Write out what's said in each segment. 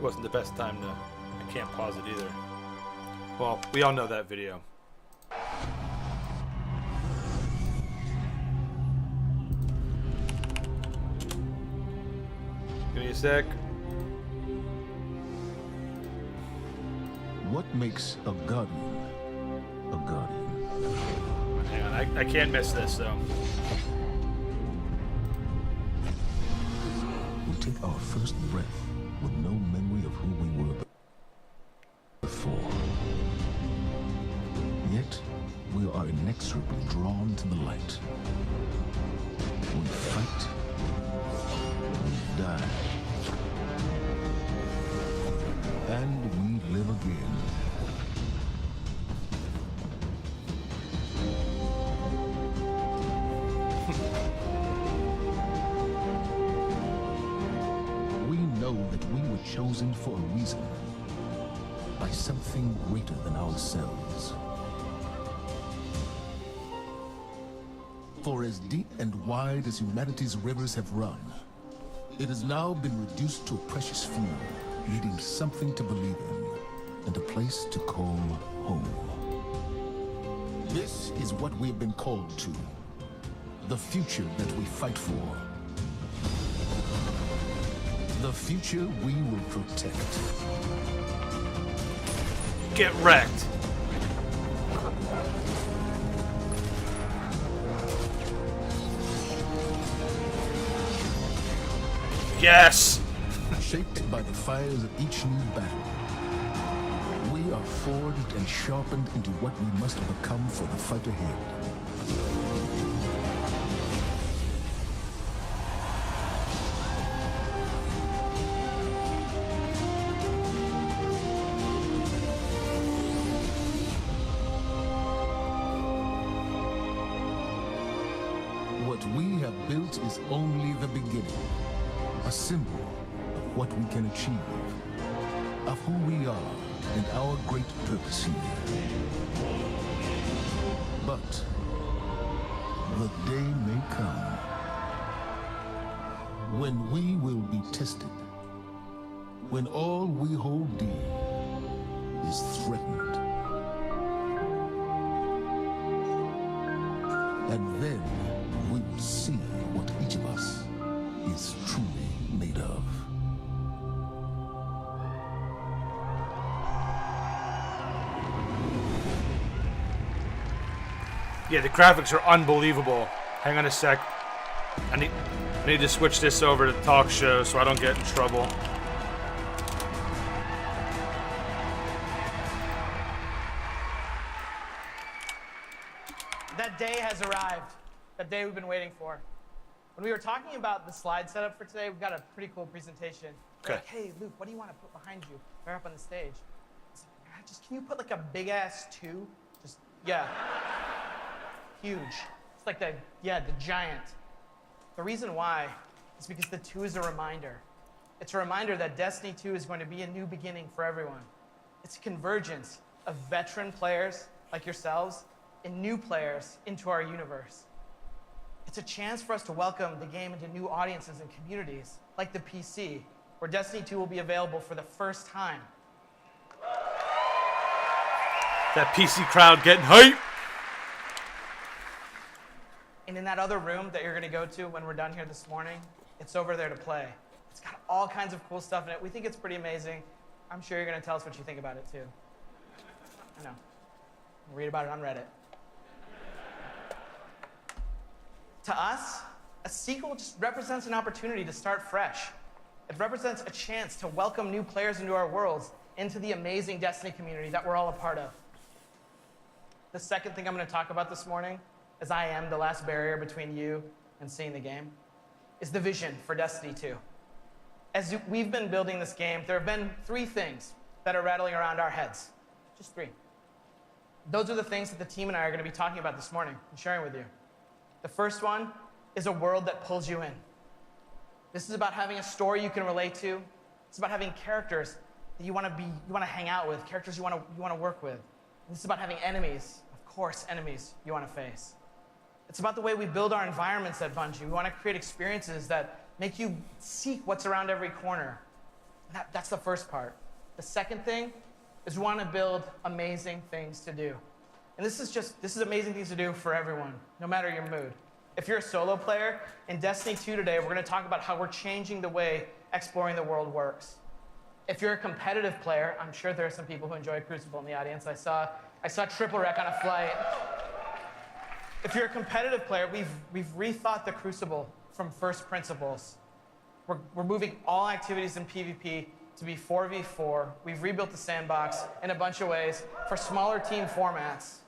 wasn't the best time to... I can't pause it either. Well, we all know that video. Give me a sec. What makes a guardian a guardian? Hang on, I can't miss this, so... We take our first breath with no memory of who we were before. Yet, we are inexorably drawn to the light. We fight. We die. And we live again. We know that we were chosen for a reason, by something greater than ourselves. For as deep and wide as humanity's rivers have run, it has now been reduced to a precious few, needing something to believe in, and a place to call home. This is what we have been called to. The future that we fight for. The future we will protect. Get wrecked. Yes! Shaped by the fires of each new battle, we are forged and sharpened into what we must become for the fight ahead. What we have built is only the beginning, a symbol of what we can achieve, of who we are and our great purpose here. But the day may come when we will be tested, when all we hold dear is threatened. And then we will see what each of us is truly made of. Yeah, the graphics are unbelievable. Hang on a sec. I need to switch this over to talk show so I don't get in trouble. That day has arrived. That day we've been waiting for. When we were talking about the slide setup for today, we've got a pretty cool presentation. Okay. Like, hey, Luke, what do you want to put behind you? Right up on the stage. It's like, just can you put like a big ass 2? Just, yeah. Huge. It's like the giant. The reason why is because the 2 is a reminder. It's a reminder that Destiny 2 is going to be a new beginning for everyone. It's a convergence of veteran players like yourselves and new players into our universe. It's a chance for us to welcome the game into new audiences and communities, like the PC, where Destiny 2 will be available for the first time. That PC crowd getting hype. And in that other room that you're gonna go to when we're done here this morning, it's over there to play. It's got all kinds of cool stuff in it. We think it's pretty amazing. I'm sure you're gonna tell us what you think about it too. I know. Read about it on Reddit. To us, a sequel just represents an opportunity to start fresh. It represents a chance to welcome new players into our worlds, into the amazing Destiny community that we're all a part of. The second thing I'm going to talk about this morning, as I am the last barrier between you and seeing the game, is the vision for Destiny 2. As we've been building this game, there have been 3 things that are rattling around our heads. Just 3. Those are the things that the team and I are going to be talking about this morning and sharing with you. The first one is a world that pulls you in. This is about having a story you can relate to. It's about having characters that you want to hang out with, characters you want to work with. And this is about having enemies, of course, enemies you want to face. It's about the way we build our environments at Bungie. We want to create experiences that make you seek what's around every corner. That's the first part. The second thing is we want to build amazing things to do. And this is amazing things to do for everyone, no matter your mood. If you're a solo player, in Destiny 2 today, we're going to talk about how we're changing the way exploring the world works. If you're a competitive player, I'm sure there are some people who enjoy Crucible in the audience. I saw Triple Wreck on a flight. If you're a competitive player, we've rethought the Crucible from first principles. We're moving all activities in PvP to be 4v4. We've rebuilt the sandbox in a bunch of ways for smaller team formats.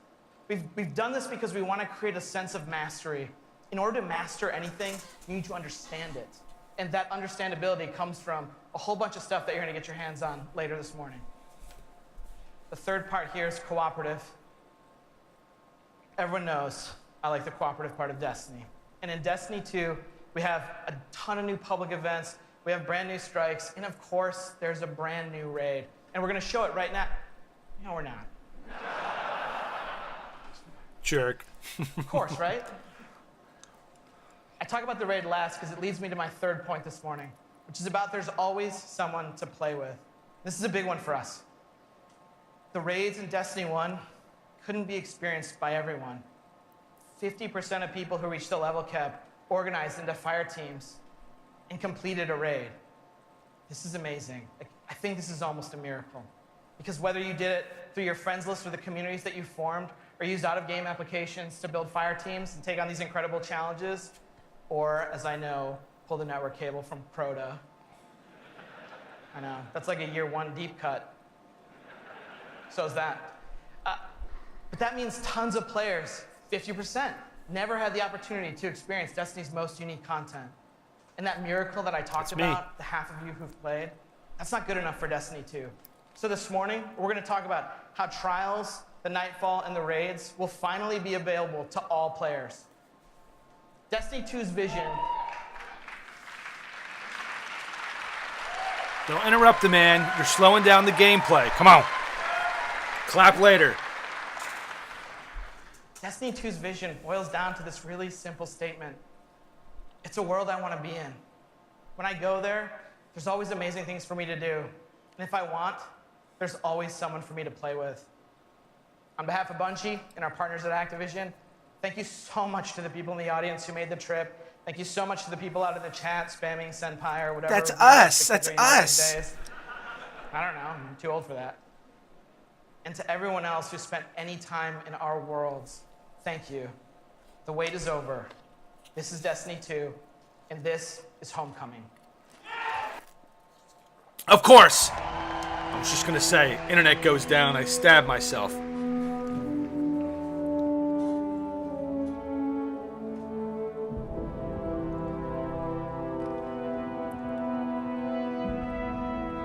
We've done this because we want to create a sense of mastery. In order to master anything, you need to understand it. And that understandability comes from a whole bunch of stuff that you're going to get your hands on later this morning. The third part here is cooperative. Everyone knows I like the cooperative part of Destiny. And in Destiny 2, we have a ton of new public events, we have brand new strikes, and of course, there's a brand new raid. And we're going to show it right now. No, we're not. Jerk. Of course, right? I talk about the raid last because it leads me to my third point this morning, which is about there's always someone to play with. This is a big one for us. The raids in Destiny 1 couldn't be experienced by everyone. 50% of people who reached the level cap organized into fire teams and completed a raid. This is amazing. I think this is almost a miracle. Because whether you did it through your friends list or the communities that you formed, or used out-of-game applications to build fire teams and take on these incredible challenges, or, as I know, pull the network cable from Crota. I know, that's like a year one deep cut. So is that. But that means tons of players, 50%, never had the opportunity to experience Destiny's most unique content. And that miracle that I talked about, the half of you who've played, that's not good enough for Destiny 2. So this morning, we're going to talk about how Trials, the Nightfall, and the raids will finally be available to all players. Destiny 2's vision. Don't interrupt the man. You're slowing down the gameplay. Come on. Clap later. Destiny 2's vision boils down to this really simple statement. It's a world I want to be in. When I go there, there's always amazing things for me to do. And if I want, there's always someone for me to play with. On behalf of Bungie and our partners at Activision, thank you so much to the people in the audience who made the trip. Thank you so much to the people out in the chat spamming Senpai or whatever. That's us. That's us. Days. I don't know. I'm too old for that. And to everyone else who spent any time in our worlds, thank you. The wait is over. This is Destiny 2, and this is Homecoming. Of course. I was just going to say, internet goes down, I stab myself.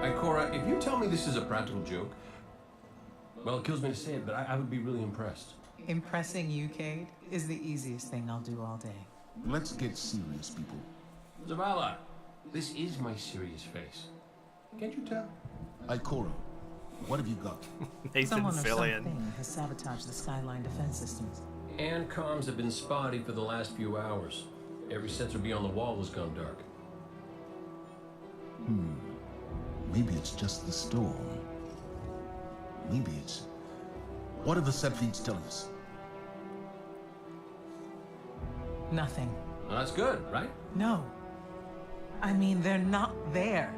Ikora, if you tell me this is a practical joke, well, it kills me to say it, but I would be really impressed. Impressing you, Cade, is the easiest thing I'll do all day. Let's get serious, people. Zavala, this is my serious face. Can't you tell? Ikora, what have you got? Nathan Someone or Fillion. something has sabotaged the Skyline defense systems. And comms have been spotty for the last few hours. Every sensor beyond the wall has gone dark. Maybe it's just the storm. Maybe it's... What are the set feeds telling us? Nothing. Well, that's good, right? No. I mean, they're not there.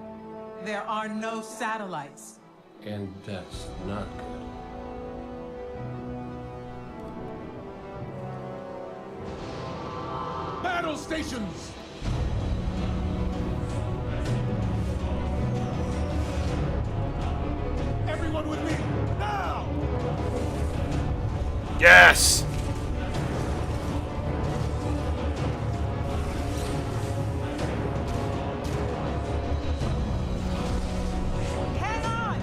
There are no satellites. And that's not good. Battle stations! Everyone with me, now! Yes! Hang on!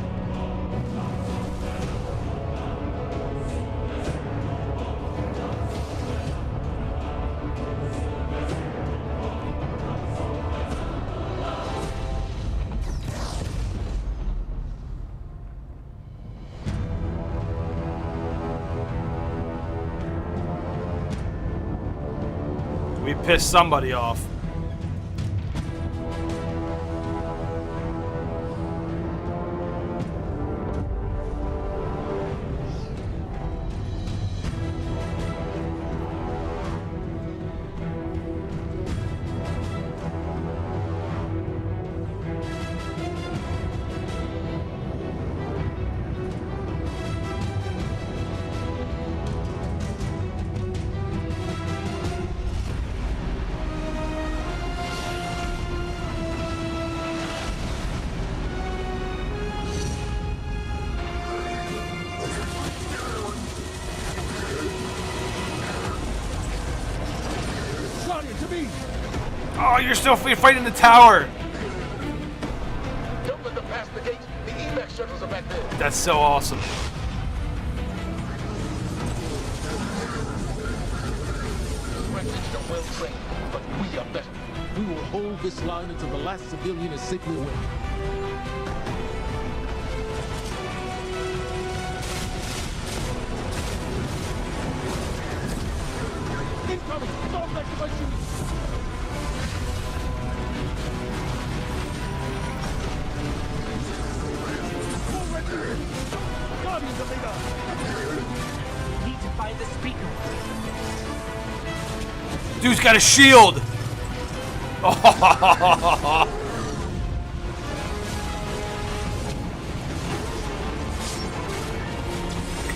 We pissed somebody off. Oh, you're fighting the tower. Don't let them pass the gate. The evac shuttles are back there. That's so awesome. Refugees are well trained, but we are better. We will hold this line until the last civilian is safely away. Incoming! Fall back to my shoes! Guardians of Vega! Need to find the speaker. Dude's got a shield.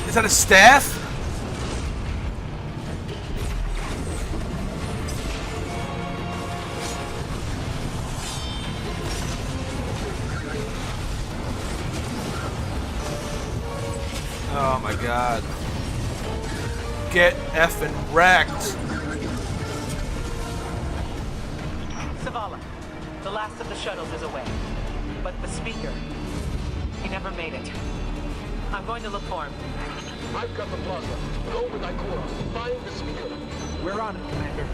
Is that a staff? Oh my god. Get effing wrecked. Zavala, the last of the shuttles is away. But the speaker, he never made it. I'm going to look for him. I've got the plaza. Go with Ikora. Find the speaker. We're on it, Commander.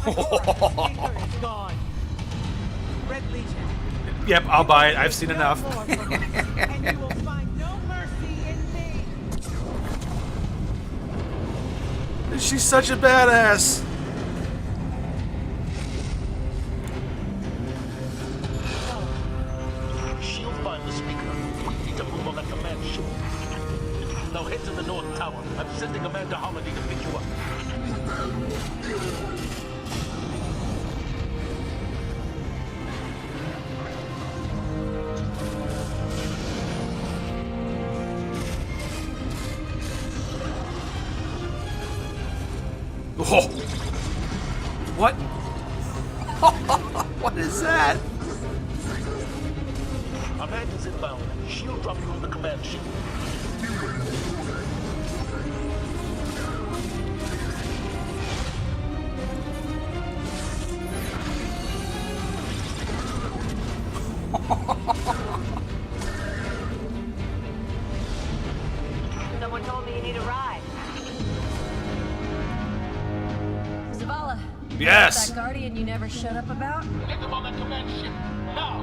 Speaker is gone. Red Legion. Yep, I'll buy it. I've seen enough. No more from us, and you will find no mercy in me. She's such a badass. She'll find the speaker. We need to move on that command ship. Now head to the North Tower. I'm sending Amanda Holiday to pick you up. Oh. What? What is that? Amanda's inbound. She'll drop you on the command ship. Someone told me you need a ride. Zavala. Yes. That Guardian you never shut up about? Get them on that command ship. Now!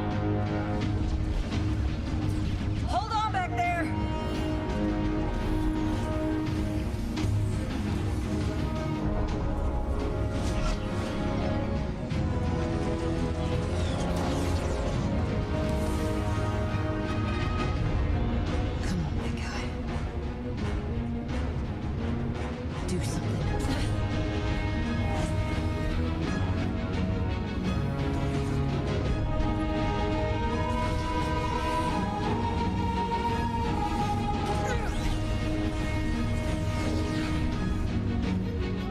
Hold on back there! Come on, big guy. Do something.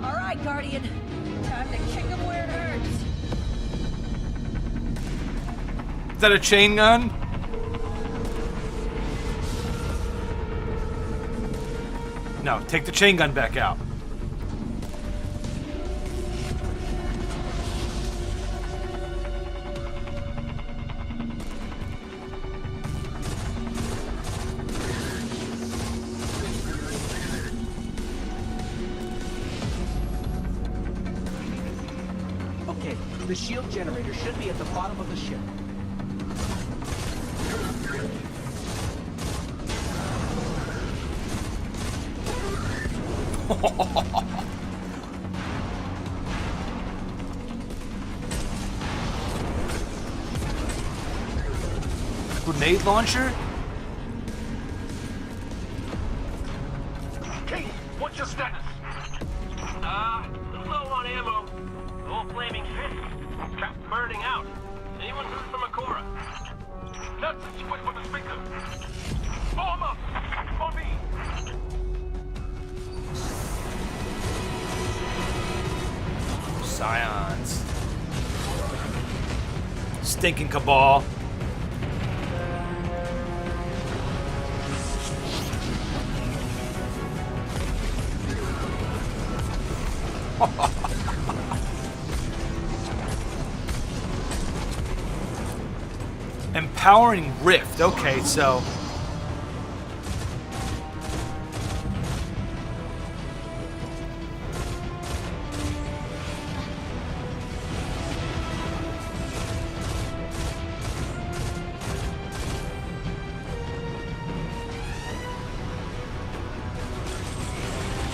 All right, Guardian. Time to kick him where it hurts. Is that a chain gun? No, take the chain gun back out. Okay, the shield generator should be at the bottom of the ship. Grenade launcher? Kate, what's your status? Low on ammo. Old flaming fist. Trap burning out. Anyone heard from Ikora? That's it. She went for the speaker. Form up! On me! Scions. Stinking cabal. Empowering Rift. Okay, so...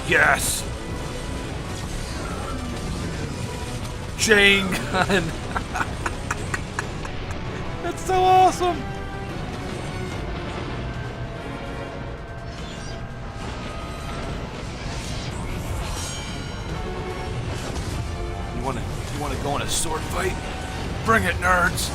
Yes! Chain gun! That's so awesome! You wanna go in a sword fight? Bring it, nerds!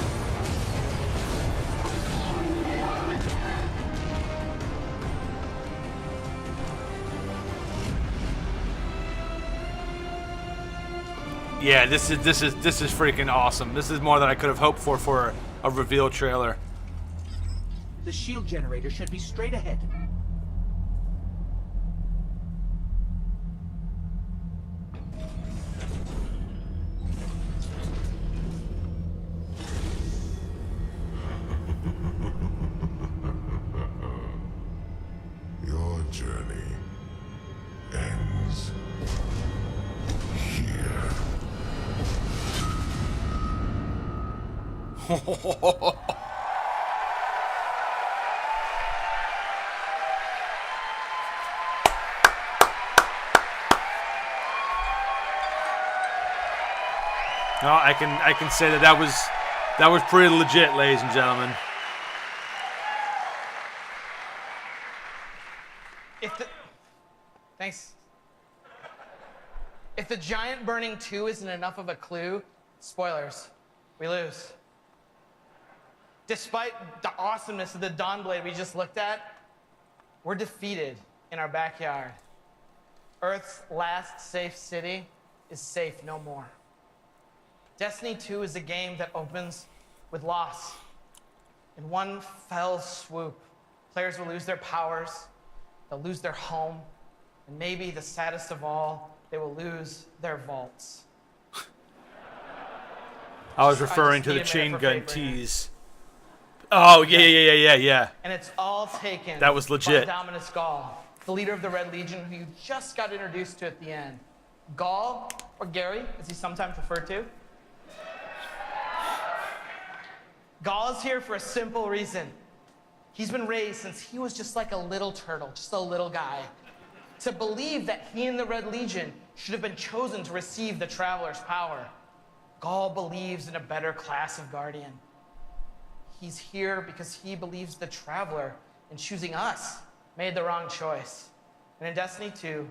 Yeah, this is freaking awesome. This is more than I could have hoped for a reveal trailer. The shield generator should be straight ahead. Your journey ends here. No, I can say that was pretty legit, ladies and gentlemen. Thanks. If the giant burning 2 isn't enough of a clue, spoilers, we lose. Despite the awesomeness of the Dawnblade we just looked at, we're defeated in our backyard. Earth's last safe city is safe no more. Destiny 2 is a game that opens with loss. In one fell swoop, players will lose their powers, they'll lose their home, and maybe the saddest of all, they will lose their vaults. I was referring to the chain gun tease. Oh, yeah. And it's all taken That was legit. by Dominus Gall, the leader of the Red Legion, who you just got introduced to at the end. Gall, or Gary, as he's sometimes referred to. Gall is here for a simple reason. He's been raised since he was just like a little turtle, just a little guy, to believe that he and the Red Legion should have been chosen to receive the Traveler's power. Gall believes in a better class of Guardian. He's here because he believes the Traveler, in choosing us, made the wrong choice. And in Destiny 2,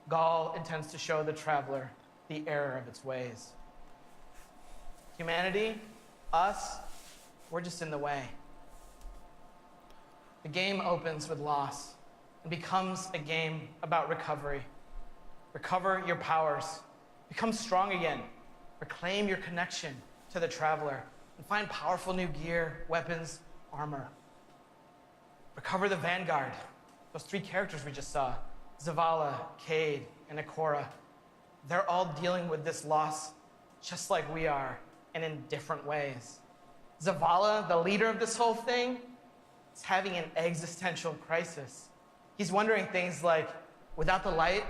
Gall intends to show the Traveler the error of its ways. Humanity, us, we're just in the way. The game opens with loss and becomes a game about recovery. Recover your powers. Become strong again. Reclaim your connection to the Traveler and find powerful new gear, weapons, armor. Recover the Vanguard. Those 3 characters we just saw, Zavala, Cayde, and Ikora. They're all dealing with this loss just like we are, and in different ways. Zavala, the leader of this whole thing, is having an existential crisis. He's wondering things like, without the light,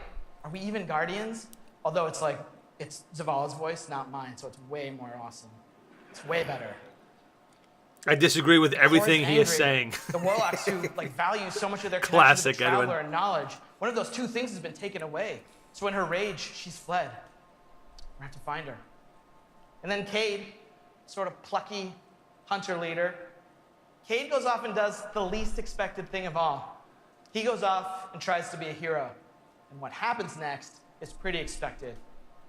are we even Guardians? Although it's Zavala's voice, not mine, so it's way more awesome. It's way better. I disagree with everything he is saying. The Warlocks who value so much of their Classic, connection to the Traveler Edwin. and knowledge, one of those 2 things has been taken away. So in her rage, she's fled. We're gonna have to find her. And then Cayde, sort of plucky hunter leader, Cayde goes off and does the least expected thing of all. He goes off and tries to be a hero. And what happens next is pretty expected,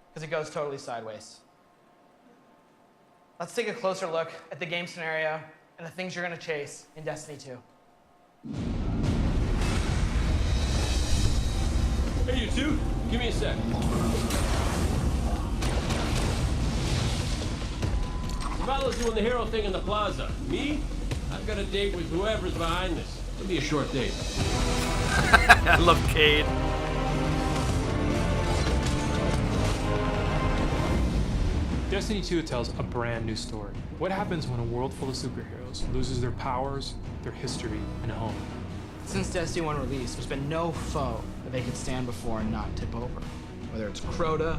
because it goes totally sideways. Let's take a closer look at the game scenario and the things you're going to chase in Destiny 2. Hey, you two, give me a sec. Zavala's doing the hero thing in the plaza. Me? I've got a date with whoever's behind this. It'll be a short date. I love Cayde. Destiny 2 tells a brand new story. What happens when a world full of superheroes loses their powers, their history, and home? Since Destiny 1 release, there's been no foe that they could stand before and not tip over. Whether it's Crota,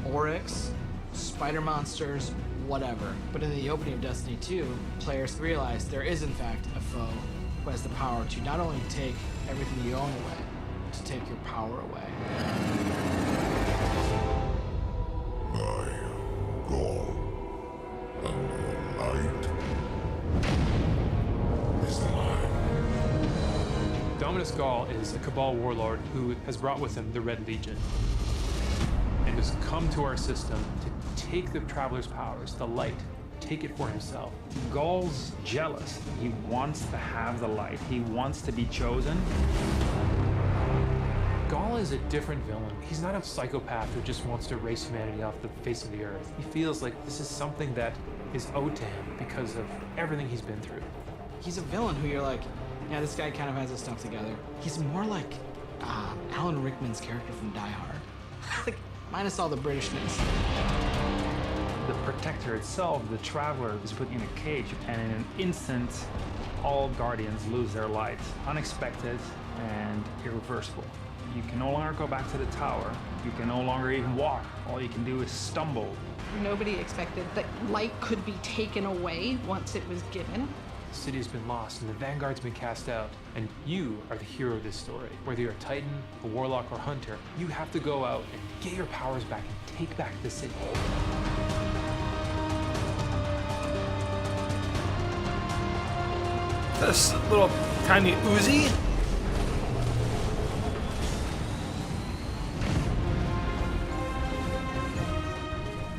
Oryx, spider monsters, whatever. But in the opening of Destiny 2, players realize there is in fact a foe who has the power to not only take everything you own away, but to take your power away. Gaul, and your light is mine. Dominus Gaul is a Cabal warlord who has brought with him the Red Legion and has come to our system to take the Traveler's powers, the light, take it for himself. Gaul's jealous. He wants to have the light. He wants to be chosen. Gaul is a different villain. He's not a psychopath who just wants to erase humanity off the face of the earth. He feels like this is something that is owed to him because of everything he's been through. He's a villain who you're like, yeah, this guy kind of has his stuff together. He's more like Alan Rickman's character from Die Hard. Like, minus all the Britishness. The Protector itself, the Traveler, is put in a cage, and in an instant, all Guardians lose their light. Unexpected and irreversible. You can no longer go back to the tower. You can no longer even walk. All you can do is stumble. Nobody expected that light could be taken away once it was given. The city has been lost and the Vanguard's been cast out, and you are the hero of this story. Whether you're a Titan, a Warlock, or Hunter, you have to go out and get your powers back and take back the city. This little tiny Uzi?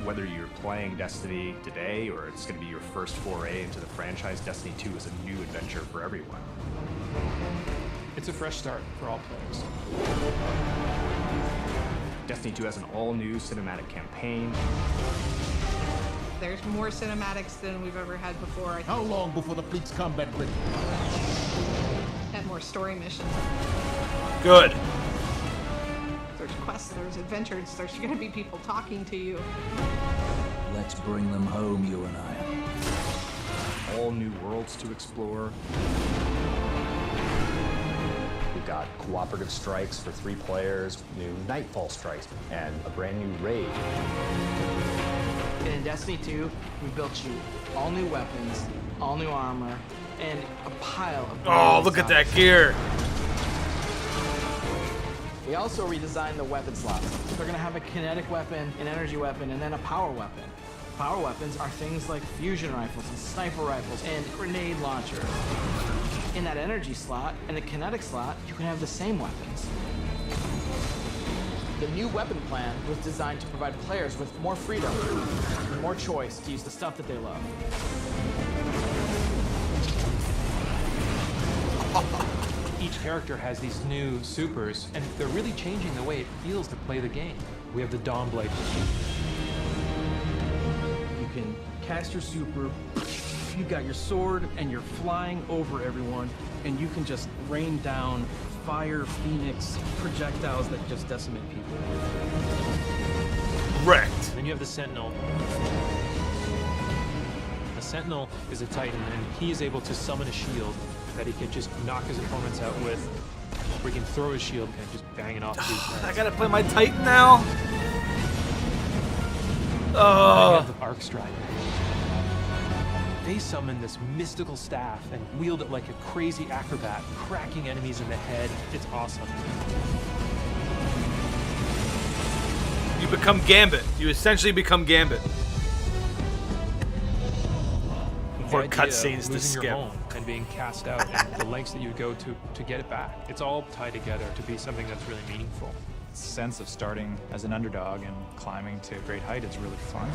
Whether you're playing Destiny today or it's going to be your first foray into the franchise, Destiny 2 is a new adventure for everyone. It's a fresh start for all players. Destiny 2 has an all-new cinematic campaign. There's more cinematics than we've ever had before. How long before the fleet's combat ready? And more story missions. Good. There's quests, there's adventures, there's gonna be people talking to you. Let's bring them home, you and I. All new worlds to explore. We've got cooperative strikes for 3 players, new Nightfall strikes, and a brand new raid. And in Destiny 2, we built you all new weapons, all new armor, and a pile of... Oh, look at that gear! We also redesigned the weapon slots. They're gonna have a kinetic weapon, an energy weapon, and then a power weapon. Power weapons are things like fusion rifles and sniper rifles and grenade launchers. In that energy slot and the kinetic slot, you can have the same weapons. The new weapon plan was designed to provide players with more freedom, more choice to use the stuff that they love. Each character has these new supers, and they're really changing the way it feels to play the game. We have the Dawnblade. You can cast your super, you got your sword, and you're flying over everyone, and you can just rain down fire phoenix projectiles that just decimate people. Wrecked. Then you have the Sentinel. A Sentinel is a Titan, and he is able to summon a shield that he can just knock his opponents out with, or he can throw his shield and just bang it off these heads. I gotta play my Titan now? Then you have the Arc Strider. They summon this mystical staff and wield it like a crazy acrobat, cracking enemies in the head. It's awesome. You become Gambit. You essentially become Gambit. More cutscenes to losing skip. your home and being cast out, and the lengths that you go to get it back. It's all tied together to be something that's really meaningful. Sense of starting as an underdog and climbing to a great height is really fun.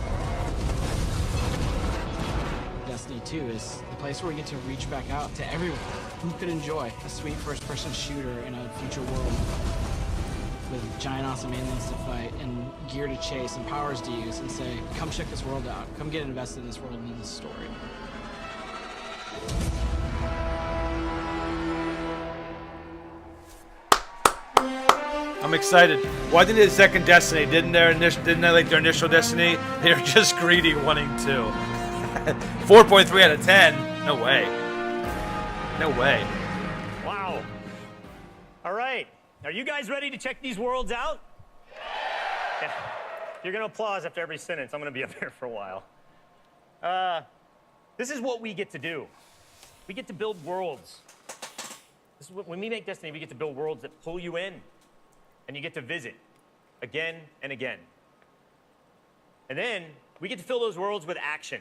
Destiny 2 is the place where we get to reach back out to everyone who could enjoy a sweet first-person shooter in a future world with giant awesome aliens to fight and gear to chase and powers to use, and say, come check this world out. Come get invested in this world and in this story. I'm excited. Why didn't they second Destiny? Didn't they like their initial Destiny? They were just greedy wanting to. 4.3 out of 10. No way. No way. Wow. All right. Are you guys ready to check these worlds out? Yeah. You're going to applause after every sentence. I'm going to be up here for a while. This is what we get to do. We get to build worlds. This is what, when we make Destiny, we get to build worlds that pull you in, and you get to visit again and again. And then we get to fill those worlds with action,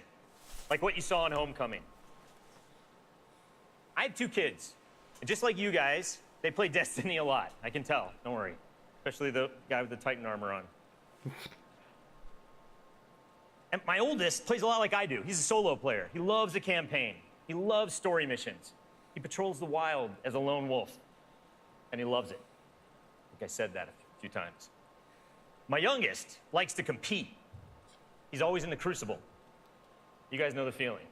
like what you saw in Homecoming. I have 2 kids, and just like you guys, they play Destiny a lot. I can tell, don't worry. Especially the guy with the Titan armor on. And my oldest plays a lot like I do. He's a solo player. He loves the campaign. He loves story missions. He patrols the wild as a lone wolf, and he loves it. I think I said that a few times. My youngest likes to compete. He's always in the Crucible. You guys know the feeling.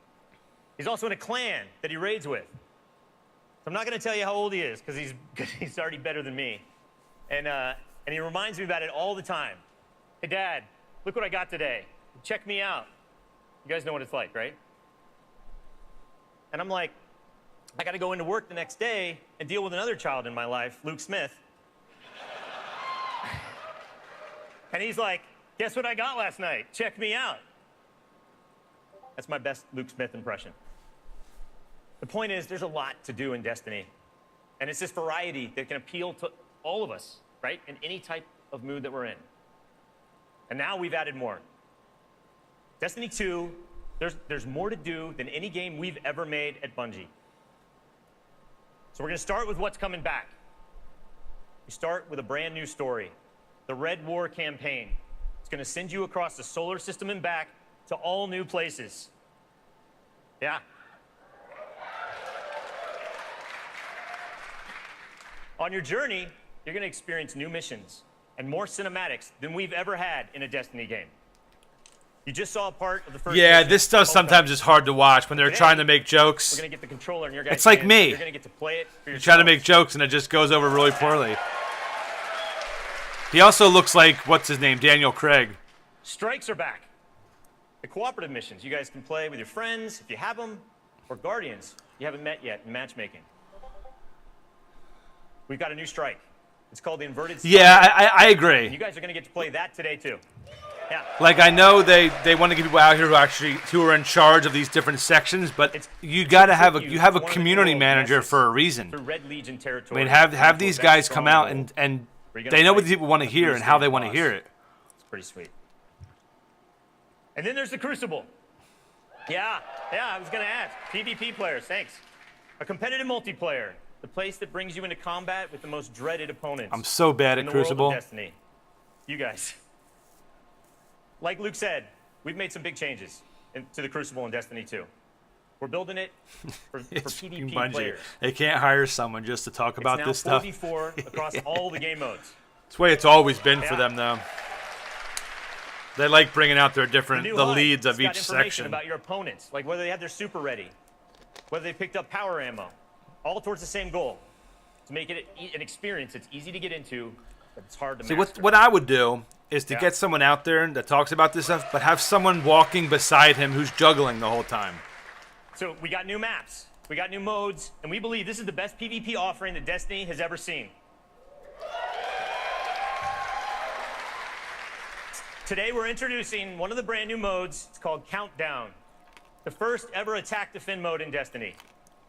He's also in a clan that he raids with. So I'm not going to tell you how old he is, because he's already better than me. And he reminds me about it all the time. Hey, Dad, look what I got today. Check me out. You guys know what it's like, right? And I'm like, I got to go into work the next day and deal with another child in my life, Luke Smith. And he's like, guess what I got last night? Check me out. That's my best Luke Smith impression. The point is, there's a lot to do in Destiny. And it's this variety that can appeal to all of us, right? In any type of mood that we're in. And now we've added more. Destiny 2, there's more to do than any game we've ever made at Bungie. So we're going to start with what's coming back. We start with a brand new story, the Red War campaign. It's going to send you across the solar system and back to all new places. Yeah. On your journey, you're going to experience new missions and more cinematics than we've ever had in a Destiny game. You just saw a part of the first. Yeah, this stuff sometimes is hard to watch when they're trying to make jokes. We're gonna get the controller in your guys' It's like hands. me. You're gonna get to play it for You yourself. try to make jokes and it just goes over really poorly. He also looks like, what's his name, Daniel Craig. Strikes are back. The cooperative missions you guys can play with your friends if you have them, or guardians you haven't met yet in matchmaking. We've got a new strike. It's called the Inverted Sun. Yeah, I agree. You guys are gonna get to play that today too. Yeah. Like, I know they want to get people out here who are in charge of these different sections, but you gotta have a community manager for a reason. Through Red Legion I territory. mean, have these guys come out and they know what people want to hear and how they want to hear it. It's pretty sweet. And then there's the Crucible. Yeah, I was gonna ask. PvP players, thanks. A competitive multiplayer, the place that brings you into combat with the most dreaded opponents. I'm so bad at in the world of Crucible. Destiny. You guys. Like Luke said, we've made some big changes to the Crucible in Destiny 2. We're building it for PvP Bungie. players. They can't hire someone just to talk about it's now this stuff. 4v4 across all the game modes. It's the way it's always been for Yeah. them, though. They like bringing out their different new the HUD, leads of it's got each information section. about your opponents, like whether they had their super ready, whether they picked up power ammo, all towards the same goal, to make it an experience that's easy to get into, but it's hard to See, master. what I would do is to Yeah. get someone out there that talks about this stuff, but have someone walking beside him who's juggling the whole time. So we got new maps, we got new modes, and we believe this is the best PvP offering that Destiny has ever seen. Today we're introducing one of the brand new modes. It's called Countdown, the first ever attack defend mode in Destiny.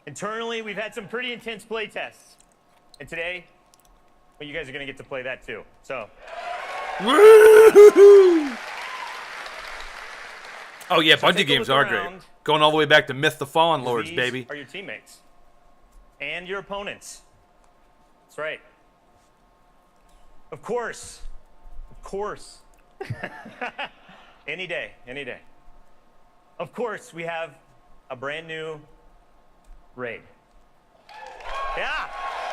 Internally, we've had some pretty intense play tests, and today, well, you guys are going to get to play that too. So. Woo-hoo-hoo! Oh yeah, So Bungie take a games look are around. great. Going all the way back to Myth the Fallen Lords, These baby. are your teammates and your opponents. That's right. Of course. Any day, any day. Of course, we have a brand new raid. Yeah.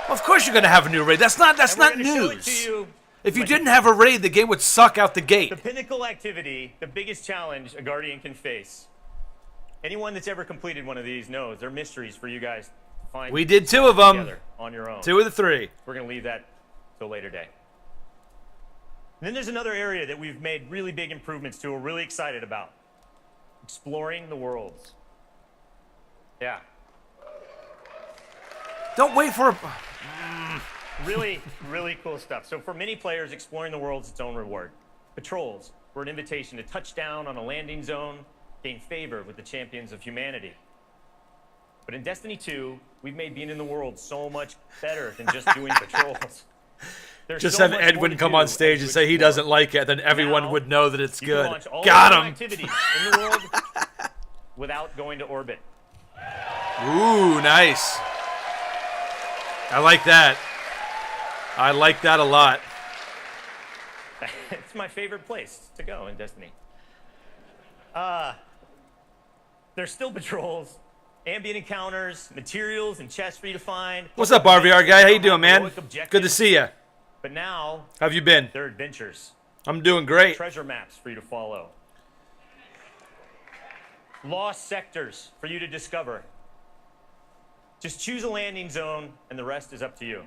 Of course you're gonna have a new raid. That's not And we're gonna show it news. to you. If you didn't have a raid, the game would suck out the gate. The pinnacle activity, the biggest challenge a Guardian can face. Anyone that's ever completed one of these knows they're mysteries for you guys to find. We did 2 of them. Together on your own. 2 of the 3. We're going to leave that till a later day. And then there's another area that we've made really big improvements to, we're really excited about. Exploring the worlds. Yeah. Don't wait for a... Really, really cool stuff. So for many players, exploring the world is its own reward. Patrols were an invitation to touch down on a landing zone, gain favor with the champions of humanity. But in Destiny 2, we've made being in the world so much better than just doing patrols. There's Just so have much more Edwin to come do on stage and to say he explore. doesn't like it, then everyone Now, would know that it's you can good. launch all Got of your him! activities in the world without going to orbit. Ooh, nice. I like that. I like that a lot. It's my favorite place to go in Destiny. There's still patrols, ambient encounters, materials and chests for you to find. What's up, RVR guy? How you doing, man? Good to see you. But now, How have you been? they're adventures. I'm doing great. Treasure maps for you to follow. Lost sectors for you to discover. Just choose a landing zone, and the rest is up to you.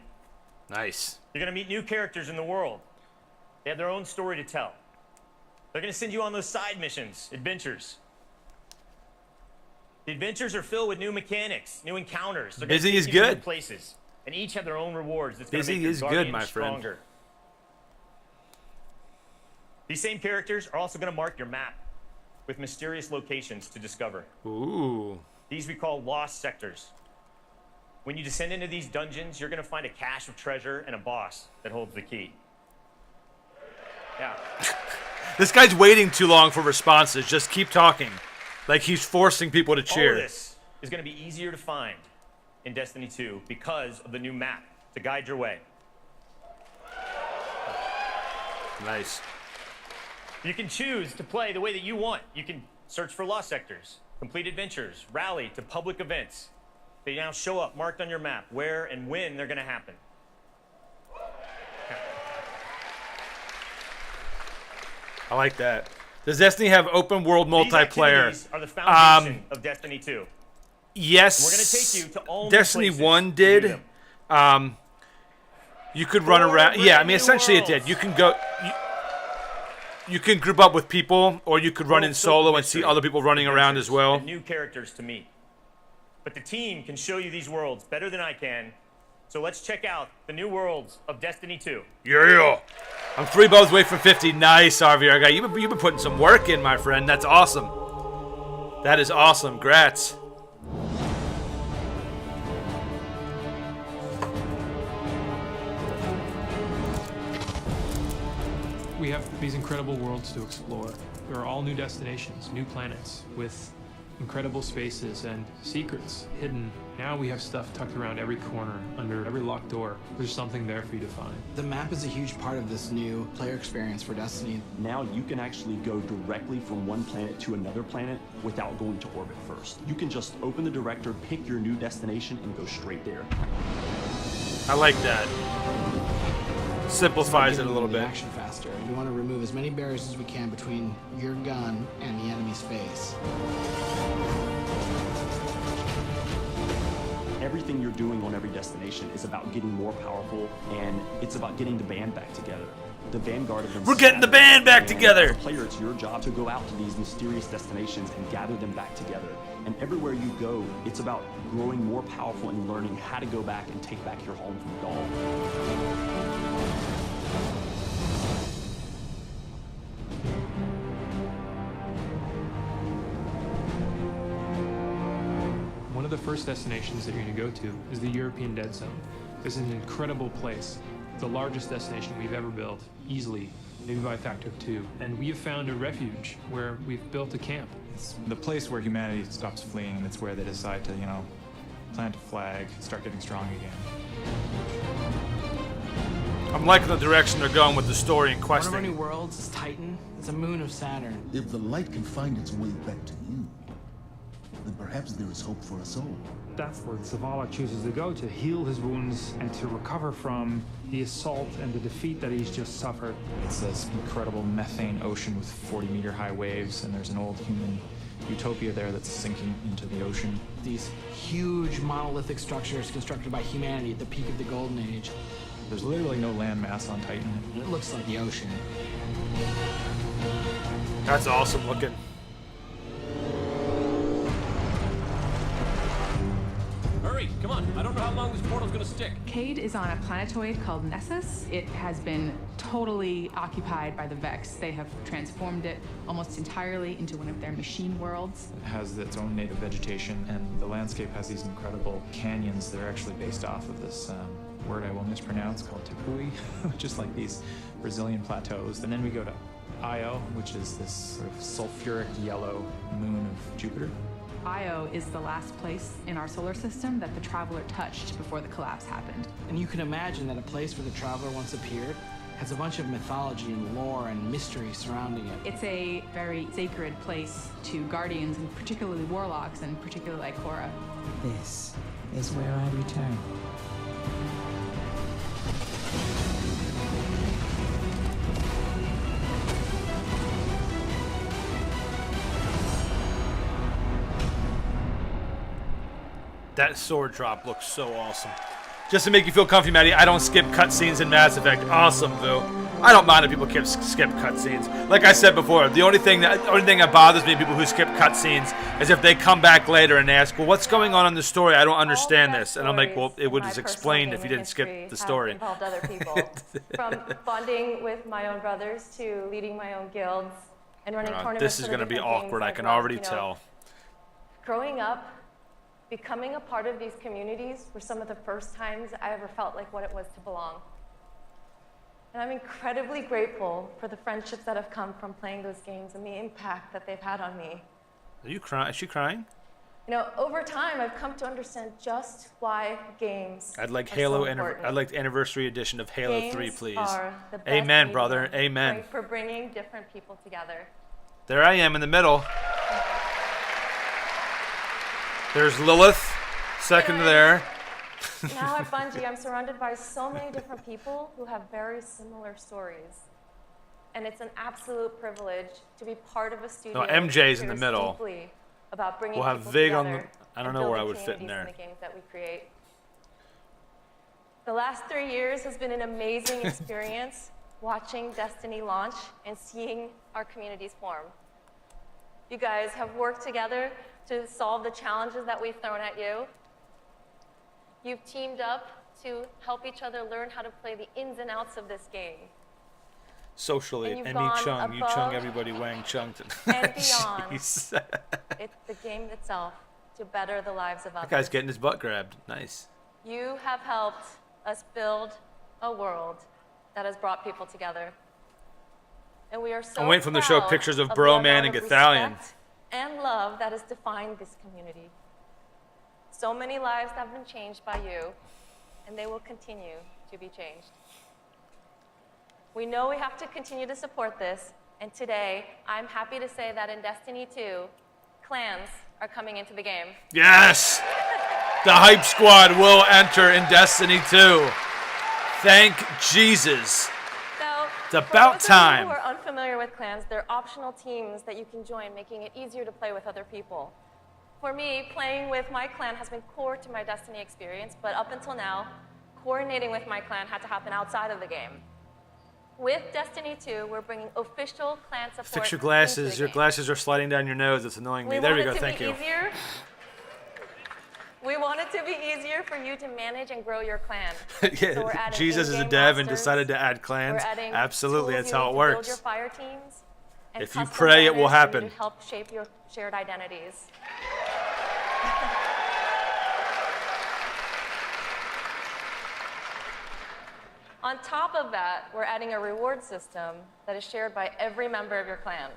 Nice. You're going to meet new characters in the world. They have their own story to tell. They're going to send you on those side missions, adventures. The adventures are filled with new mechanics, new encounters. They're gonna Busy take is you to new good. places, and each have their own rewards. That's going to Busy make your is good, Guardians my friend. stronger. These same characters are also going to mark your map with mysterious locations to discover. Ooh. These we call lost sectors. When you descend into these dungeons, you're going to find a cache of treasure and a boss that holds the key. Yeah. This guy's waiting too long for responses. Just keep talking. Like he's forcing people to All cheer. of this is going to be easier to find in Destiny 2 because of the new map to guide your way. Nice. You can choose to play the way that you want. You can search for lost sectors, complete adventures, rally to public events. They now show up marked on your map where and when they're going to happen. I like that. Does Destiny have open world These multiplayer? activities are the foundation of Destiny 2. Yes. We're going to take you to all Destiny places 1 to do did. them. You could run around. Yeah, I mean, essentially it did. You can go. You can group up with people, or you could run in solo and see other people running around as well. And new characters to meet. But the team can show you these worlds better than I can. So let's check out the new worlds of Destiny 2. Yeah. I'm 3 bows away from 50. Nice, RVR guy. You've been putting some work in, my friend. That's awesome. That is awesome. Grats. We have these incredible worlds to explore. There are all new destinations, new planets, with incredible spaces and secrets hidden. Now we have stuff tucked around every corner, under every locked door. There's something there for you to find. The map is a huge part of this new player experience for Destiny. Now you can actually go directly from one planet to another planet without going to orbit first. You can just open the director, pick your new destination, and go straight there. I like that. Simplifies it a little The bit. action faster. We want to remove as many barriers as we can between your gun and the enemy's face. Everything you're doing on every destination is about getting more powerful, and it's about getting the band back together. The Vanguard of them. We're getting the band back together! As a player, it's your job to go out to these mysterious destinations and gather them back together. And everywhere you go, it's about growing more powerful and learning how to go back and take back your home from Gaul. One of the first destinations that you're going to go to is the European Dead Zone. This is an incredible place. The largest destination we've ever built, easily, maybe by a factor of 2. And we have found a refuge where we've built a camp. It's the place where humanity stops fleeing, and it's where they decide to, you know, plant a flag, start getting strong again. I'm liking the direction they're going with the story and One of our questing. new worlds is Titan. It's a moon of Saturn. If the light can find its way back to you, then perhaps there is hope for us all. That's where Zavala chooses to go, to heal his wounds and to recover from the assault and the defeat that he's just suffered. It's this incredible methane ocean with 40-meter high waves, and there's an old human utopia there that's sinking into the ocean. These huge monolithic structures constructed by humanity at the peak of the Golden Age. There's literally no land mass on Titan. It looks like the ocean. That's awesome looking. Hurry, come on. I don't know how long this portal's gonna stick. Cade is on a planetoid called Nessus. It has been totally occupied by the Vex. They have transformed it almost entirely into one of their machine worlds. It has its own native vegetation, and the landscape has these incredible canyons that are actually based off of this word I will mispronounce called Tepui, which is like these Brazilian plateaus. And then we go to Io, which is this sort of sulfuric yellow moon of Jupiter. Io is the last place in our solar system that the Traveler touched before the collapse happened. And you can imagine that a place where the Traveler once appeared has a bunch of mythology and lore and mystery surrounding it. It's a very sacred place to Guardians, and particularly Warlocks, and particularly Ikora. This is where I return. That sword drop looks so awesome. Just to make you feel comfy, Maddie, I don't skip cutscenes in Mass Effect. Awesome, Vu. I don't mind if people skip cutscenes. Like I said before, the only thing that bothers me, people who skip cutscenes, is if they come back later and ask, "Well, what's going on in the story? I don't understand this." And I'm like, "Well, it would have explained if you didn't skip the story." Involved other people, from bonding with my own brothers to leading my own guilds and running tournaments. This is going to be awkward. I can already tell. Growing up, becoming a part of these communities were some of the first times I ever felt like what it was to belong. And I'm incredibly grateful for the friendships that have come from playing those games and the impact that they've had on me. Are you crying? Is she crying? You know, over time, I've come to understand just why games I'd like are Halo. so important. I'd like the anniversary edition of Halo Games 3, please. are the best Amen, medium brother. Amen. for bringing different people together. There I am in the middle. There's Lilith, second there. Now at Bungie, I'm surrounded by so many different people who have very similar stories. And it's an absolute privilege to be part of a studio. No, MJ's in the that cares middle. deeply about bringing We'll have people Vig on together the. I don't and know where I building would fit in communities there. the games that we create. The last 3 years has been an amazing experience watching Destiny launch and seeing our communities form. You guys have worked together to solve the challenges that we've thrown at you. You've teamed up to help each other learn how to play the ins and outs of this game. Socially, And you've Emmy gone Chung, you above chung everybody, Wang Chung. and beyond. Jeez. It's the game itself to better the lives of That others. guy's getting his butt grabbed. Nice. You have helped us build a world that has brought people together. And we are so I'm waiting for them to show proud pictures of the Broman amount and of Gathalion. respect and love that has defined this community. So many lives have been changed by you, and they will continue to be changed. We know we have to continue to support this, and today I'm happy to say that in Destiny 2, clans are coming into the game. Yes! The Hype Squad will enter in Destiny 2. Thank Jesus. So, It's about for those time. of you who are unfamiliar with clans, they're optional teams that you can join, making it easier to play with other people. For me, playing with my clan has been core to my Destiny experience, but up until now, coordinating with my clan had to happen outside of the game. With Destiny 2, we're bringing official clan support. Fix your into glasses. the Your game. glasses are sliding down your nose. It's annoying me. We There want we it go. to Thank be you. easier. We want it to be easier for you to manage and grow your clan. Yeah, So we're adding Jesus is a in-game dev and rosters. decided to add clans. We're adding Absolutely, tools that's you how need it to works. Build your fire teams and If you custom pray, it will banners for you happen. To help shape your shared identities. On top of that, we're adding a reward system that is shared by every member of your clan.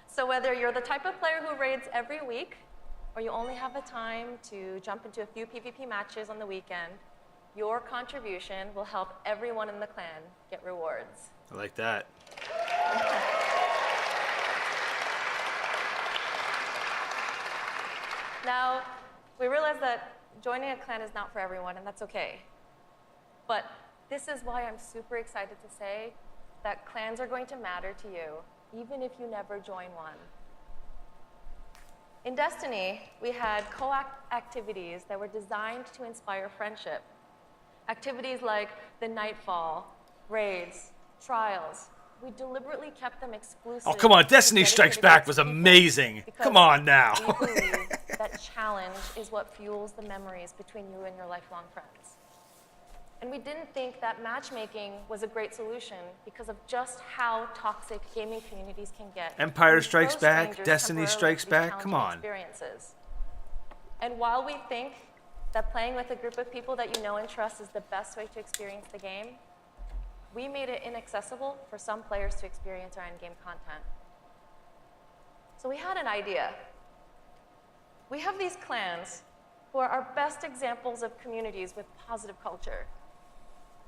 So whether you're the type of player who raids every week, or you only have the time to jump into a few PvP matches on the weekend, your contribution will help everyone in the clan get rewards. I like that. Now, we realize that joining a clan is not for everyone, and that's okay. But this is why I'm super excited to say that clans are going to matter to you, even if you never join one. In Destiny, we had co-op activities that were designed to inspire friendship. Activities like the Nightfall, raids, trials, we deliberately kept them exclusive. Oh, come on. Destiny to Strikes dedicated Back was people amazing. because Come on now. we believe that challenge is what fuels the memories between you and your lifelong friends. And we didn't think that matchmaking was a great solution because of just how toxic gaming communities can get. Empire when you Strikes throw Back, strangers Destiny temporarily Strikes to these Back, come challenging on. Experiences. And while we think that playing with a group of people that you know and trust is the best way to experience the game, we made it inaccessible for some players to experience our in-game content. So we had an idea. We have these clans who are our best examples of communities with positive culture.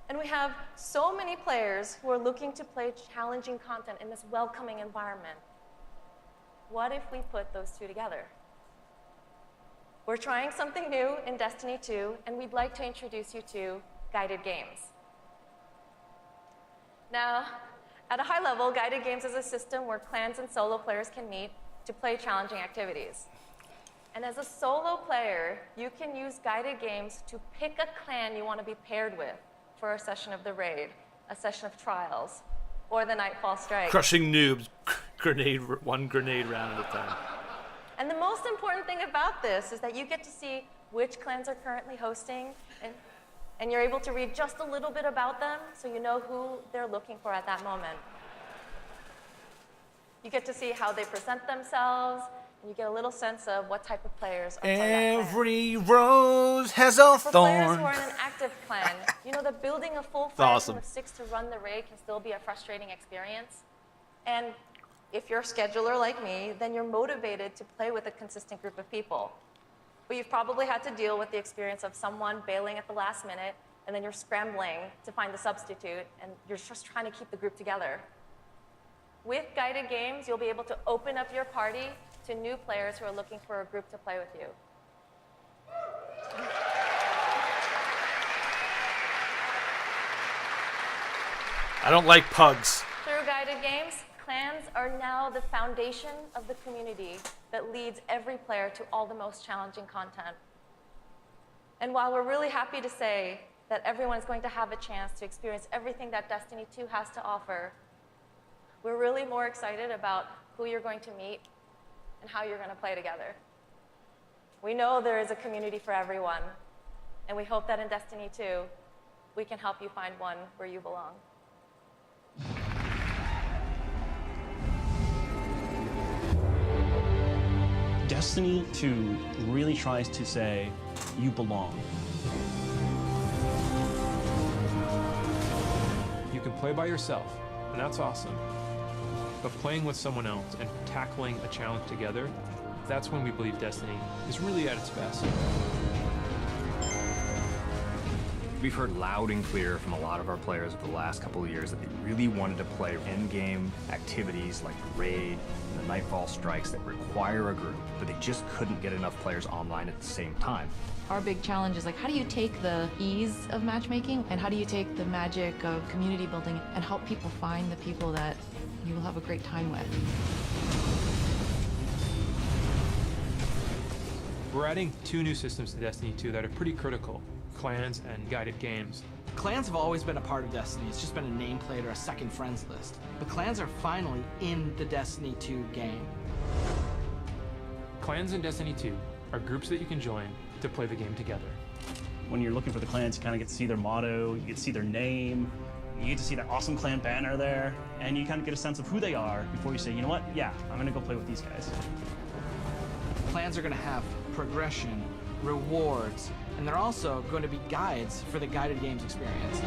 And we have so many players who are looking to play challenging content in this welcoming environment. What if we put those two together? We're trying something new in Destiny 2, and we'd like to introduce you to Guided Games. Now, at a high level, Guided Games is a system where clans and solo players can meet to play challenging activities. And as a solo player, you can use Guided Games to pick a clan you want to be paired with for a session of the raid, a session of trials, or the Nightfall Strike. Crushing noobs. One grenade round at a time. And the most important thing about this is that you get to see which clans are currently hosting, and you're able to read just a little bit about them so you know who they're looking for at that moment. You get to see how they present themselves, and you get a little sense of what type of players are part of that clan. Every rose has a For players thorn. who are in an active clan, you know that building a full It's fire awesome. team of 6 to run the raid can still be a frustrating experience. And if you're a scheduler like me, then you're motivated to play with a consistent group of people. But you've probably had to deal with the experience of someone bailing at the last minute, and then you're scrambling to find the substitute, and you're just trying to keep the group together. With Guided Games, you'll be able to open up your party to new players who are looking for a group to play with you. I don't like pugs. Through Guided Games, clans are now the foundation of the community that leads every player to all the most challenging content. And while we're really happy to say that everyone is going to have a chance to experience everything that Destiny 2 has to offer, we're really more excited about who you're going to meet and how you're going to play together. We know there is a community for everyone, and we hope that in Destiny 2, we can help you find one where you belong. Destiny 2 really tries to say, you belong. You can play by yourself, and that's awesome. But playing with someone else and tackling a challenge together, that's when we believe Destiny is really at its best. We've heard loud and clear from a lot of our players over the last couple of years that they really wanted to play in-game activities like the raid and the Nightfall Strikes that require a group, but they just couldn't get enough players online at the same time. Our big challenge is like, how do you take the ease of matchmaking and how do you take the magic of community building and help people find the people that you will have a great time with? We're adding 2 new systems to Destiny 2 that are pretty critical: clans and Guided Games. Clans have always been a part of Destiny. It's just been a nameplate or a second friends list. But clans are finally in the Destiny 2 game. Clans in Destiny 2 are groups that you can join to play the game together. When you're looking for the clans, you kind of get to see their motto, you get to see their name, you get to see that awesome clan banner there, and you kind of get a sense of who they are before you say, you know what, yeah, I'm gonna go play with these guys. Clans are going to have progression, rewards, and they're also going to be guides for the Guided Games experience.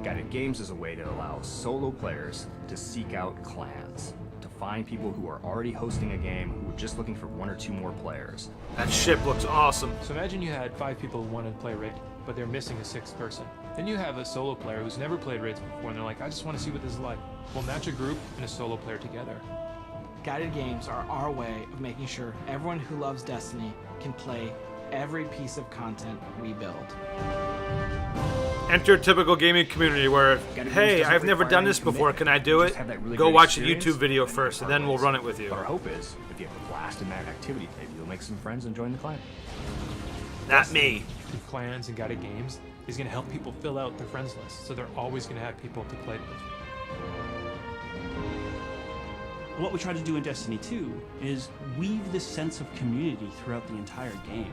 Guided Games is a way to allow solo players to seek out clans, to find people who are already hosting a game who are just looking for 1 or 2 more players. That ship looks awesome. So imagine you had 5 people who wanted to play raid, but they're missing a 6th person. Then you have a solo player who's never played raids before, and they're like, I just want to see what this is like. We'll match a group and a solo player together. Guided Games are our way of making sure everyone who loves Destiny can play every piece of content we build. Enter a typical gaming community where, hey, I've never done this before, can I do it? Go watch a YouTube video first, and then we'll run it with you. But our hope is, if you have a blast in that activity, maybe you'll make some friends and join the clan. Not me. Through clans and guided games is going to help people fill out their friends list, so they're always going to have people to play with. What we try to do in Destiny 2 is weave this sense of community throughout the entire game.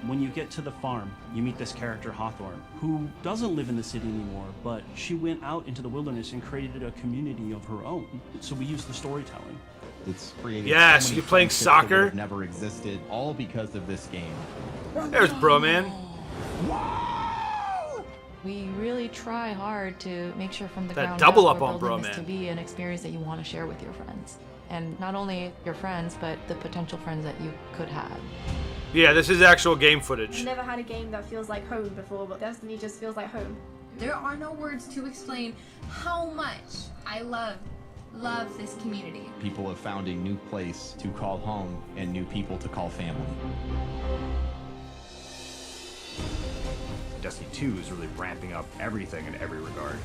When you get to the farm, you meet this character, Hawthorne, who doesn't live in the city anymore, but she went out into the wilderness and created a community of her own. So we use the storytelling. It's created Yes, so many you're playing friendships that would soccer? have never existed, all because of this game. There's Bro Man. We really try hard to make sure from the That ground double up up we're on building Bro this to Man. be an experience that you want to share with your friends. And not only your friends, but the potential friends that you could have. Yeah, this is actual game footage. I've never had a game that feels like home before, but Destiny just feels like home. There are no words to explain how much I love this community. People have found a new place to call home and new people to call family. Destiny 2 is really ramping up everything in every regard.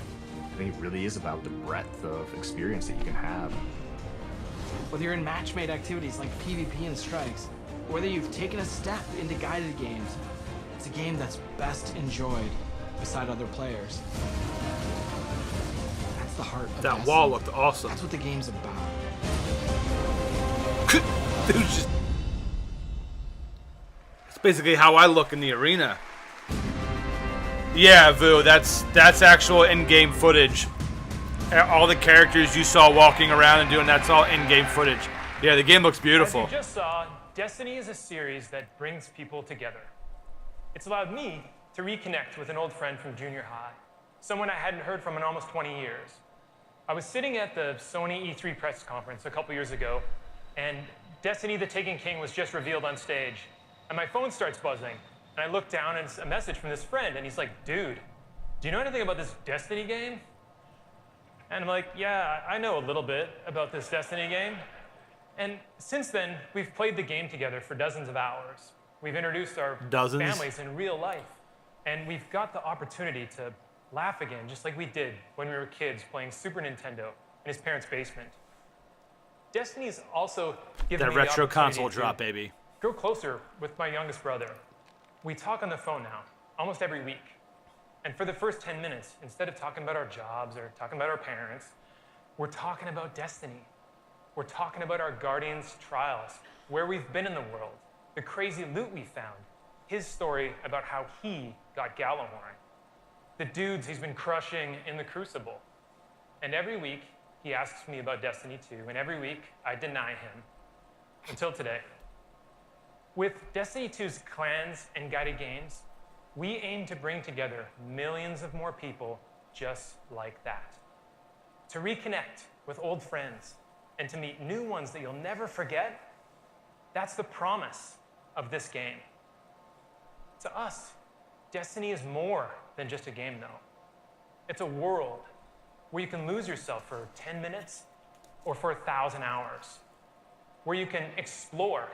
I think it really is about the breadth of experience that you can have. Whether you're in match-made activities like PvP and strikes, or whether you've taken a step into guided games, it's a game that's best enjoyed beside other players. That's the heart of That Destiny. wall looked awesome. That's what the game's about. Dude's just... It's basically how I look in the arena. Yeah, Vu, that's actual in-game footage. All the characters you saw walking around and doing, that's all in-game footage. Yeah, the game looks beautiful. As you just saw, Destiny is a series that brings people together. It's allowed me to reconnect with an old friend from junior high, someone I hadn't heard from in almost 20 years. I was sitting at the Sony E3 press conference a couple years ago, and Destiny the Taken King was just revealed on stage, and my phone starts buzzing, and I look down and it's a message from this friend, and he's like, "Dude, do you know anything about this Destiny game?" And I'm like, "Yeah, I know a little bit about this Destiny game." And since then, we've played the game together for dozens of hours. We've introduced our families in real life. And we've got the opportunity to laugh again, just like we did when we were kids playing Super Nintendo in his parents' basement. Destiny's also given That me the retro opportunity console to drop, baby. grow closer with my youngest brother. We talk on the phone now, almost every week. And for the first 10 minutes, instead of talking about our jobs or talking about our parents, we're talking about Destiny. We're talking about our Guardians' trials, where we've been in the world, the crazy loot we found, his story about how he got Gallahorn, the dudes he's been crushing in the Crucible. And every week, he asks me about Destiny 2, and every week, I deny him. Until today. With Destiny 2's clans and guided games, we aim to bring together millions of more people just like that. To reconnect with old friends and to meet new ones that you'll never forget, that's the promise of this game. To us, Destiny is more than just a game, though. It's a world where you can lose yourself for 10 minutes or for 1,000 hours, where you can explore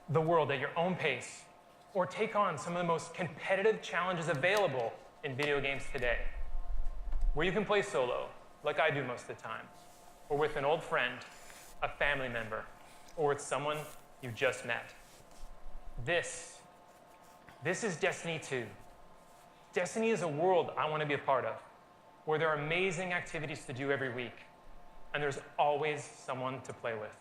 the world at your own pace or take on some of the most competitive challenges available in video games today, where you can play solo, like I do most of the time, or with an old friend, a family member, or with someone you just met. This is Destiny 2. Destiny is a world I want to be a part of, where there are amazing activities to do every week, and there's always someone to play with.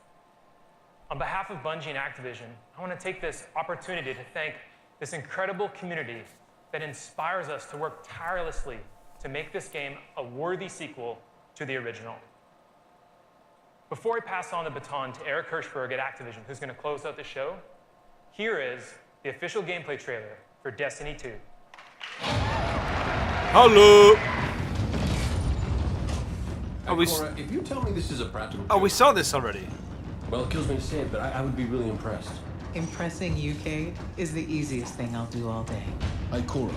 On behalf of Bungie and Activision, I want to take this opportunity to thank this incredible community that inspires us to work tirelessly to make this game a worthy sequel to the original. Before I pass on the baton to Eric Hirschberg at Activision, who's going to close out the show, here is the official gameplay trailer for Destiny 2. Hello! Cora, if you tell me this is a practical Oh, we saw this already. Well, it kills me to say it, but I would be really impressed. Impressing you, Cade, is the easiest thing I'll do all day. Ikora,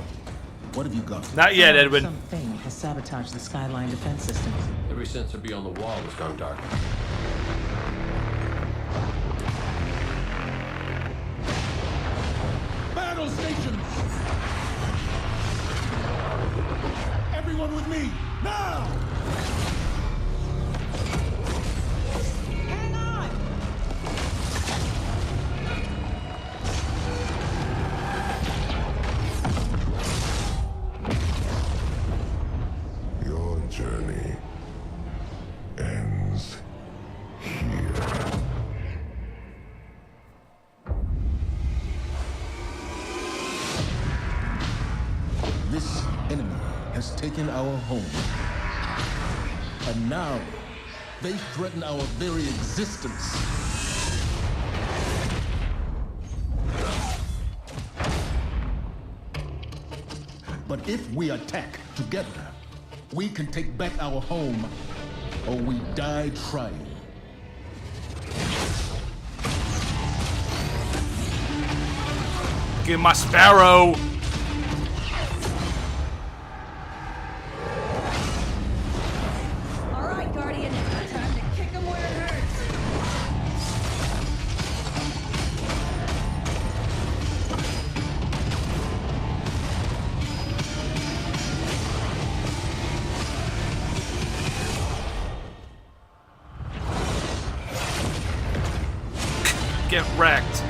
what have you got? Not yet, Edwin. Something has sabotaged the Skyline defense systems. Every sensor beyond the wall has gone dark. Battle stations! Everyone with me, now! Hang on! This enemy has taken our home. And now, they threaten our very existence. But if we attack together, we can take back our home, or we die trying. Give my Sparrow. All right, Guardian. Time to kick him where it hurts. Get wrecked.